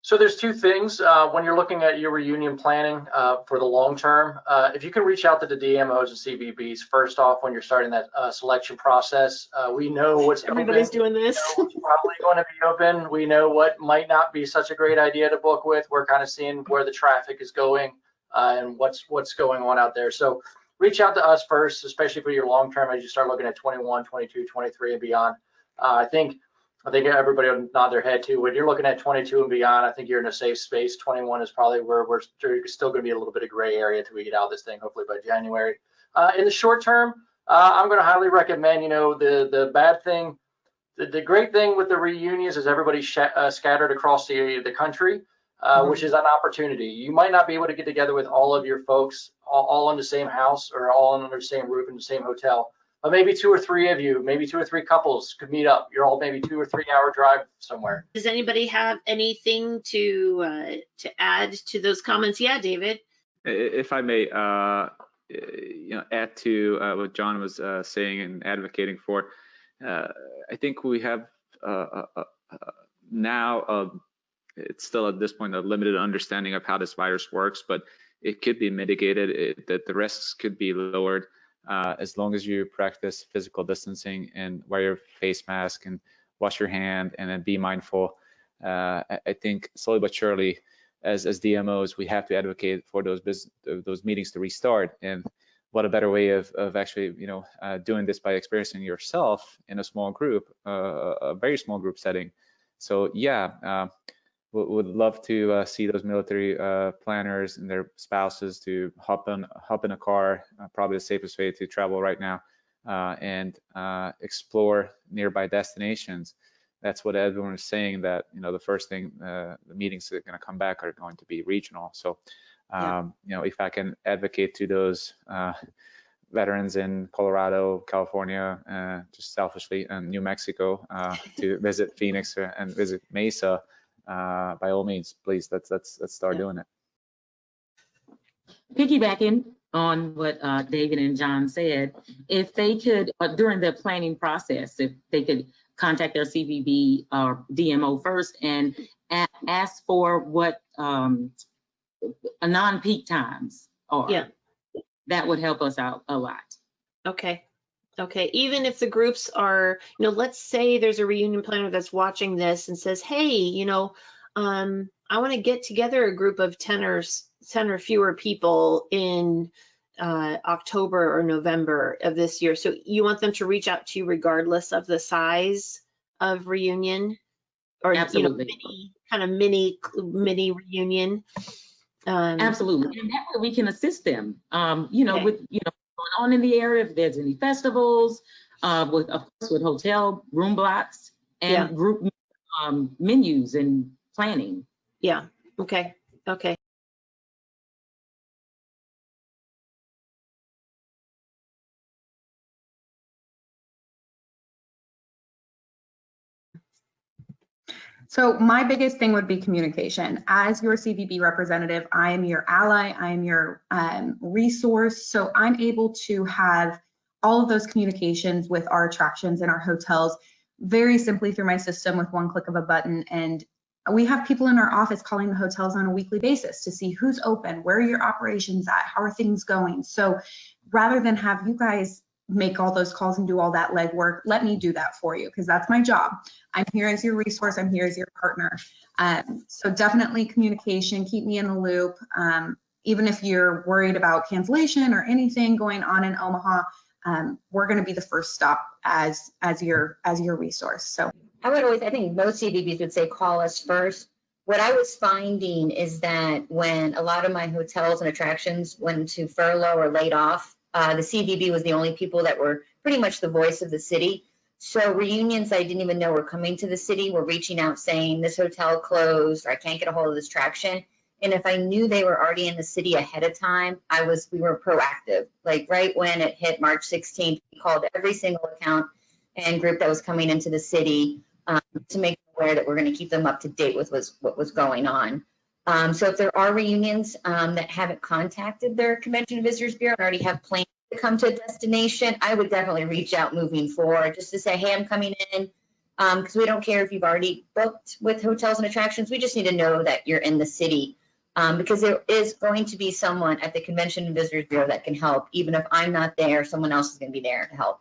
So there's two things when you're looking at your reunion planning for the long term. If you can reach out to the DMOs and CVBs first off when you're starting that selection process, we know what's everybody's open. doing this. We know what's probably going to be open. We know what might not be such a great idea to book with. We're kind of seeing where the traffic is going and what's going on out there. So reach out to us first, especially for your long term as you start looking at 21, 22, 23 and beyond. I think everybody will nod their head too. When you're looking at 22 and beyond, I think you're in a safe space. 21 is probably where we're still going to be a little bit of gray area till we get out of this thing, hopefully by January. In the short term, I'm going to highly recommend, the bad thing, the great thing with the reunions is everybody's scattered across the country, which is an opportunity. You might not be able to get together with all of your folks all in the same house or all under the same roof in the same hotel. But maybe 2 or 3 of you, maybe 2 or 3 couples could meet up. You're all maybe 2 or 3 hour drive somewhere. Does anybody have anything to add to those comments? Yeah, David. If I may, add to what John was saying and advocating for, I think we have now it's still at this point a limited understanding of how this virus works, but it could be mitigated. That the risks could be lowered. As long as you practice physical distancing and wear your face mask and wash your hand and then be mindful, I think slowly but surely, as DMOs, we have to advocate for those meetings to restart. And what a better way of actually, doing this by experiencing yourself in a small group, a very small group setting. So yeah. Would love to see those military planners and their spouses to hop in a car, probably the safest way to travel right now, and explore nearby destinations. That's what everyone is saying, that the first thing the meetings that are going to come back are going to be regional. So if I can advocate to those veterans in Colorado, California, just selfishly, and New Mexico to visit Phoenix and visit Mesa. By all means, please, let's start doing it. Piggybacking on what David and John said, if they could, during the planning process, if they could contact their CVB or DMO first and ask for what a non-peak times are, that would help us out a lot. Okay, even if the groups are, let's say there's a reunion planner that's watching this and says, hey, I want to get together a group of 10 or fewer people in October or November of this year. So you want them to reach out to you regardless of the size of reunion, or absolutely, mini reunion. Absolutely, and that way we can assist them. With going on in the area, if there's any festivals, with hotel room blocks and group menus and planning. Yeah. Okay. So my biggest thing would be communication. As your CVB representative, I am your ally, I am your resource. So I'm able to have all of those communications with our attractions and our hotels very simply through my system with one click of a button. And we have people in our office calling the hotels on a weekly basis to see who's open, where are your operations at, how are things going. So rather than have you guys make all those calls and do all that legwork, let me do that for you, because that's my job. I'm here as your resource, I'm here as your partner. So definitely communication, keep me in the loop. Even if you're worried about cancellation or anything going on in Omaha, we're going to be the first stop as your resource. So I think most CVBs would say call us first. What I was finding is that when a lot of my hotels and attractions went to furlough or laid off, the CVB was the only people that were pretty much the voice of the city. So reunions I didn't even know were coming to the city were reaching out saying this hotel closed, or I can't get a hold of this attraction. And if I knew they were already in the city ahead of time, we were proactive. Like right when it hit March 16th, we called every single account and group that was coming into the city to make them aware that we're going to keep them up to date with what was going on. So if there are reunions that haven't contacted their Convention and Visitors Bureau and already have plans to come to a destination, I would definitely reach out moving forward just to say, hey, I'm coming in. because we don't care if you've already booked with hotels and attractions. We just need to know that you're in the city, because there is going to be someone at the Convention and Visitors Bureau that can help. Even if I'm not there, someone else is going to be there to help.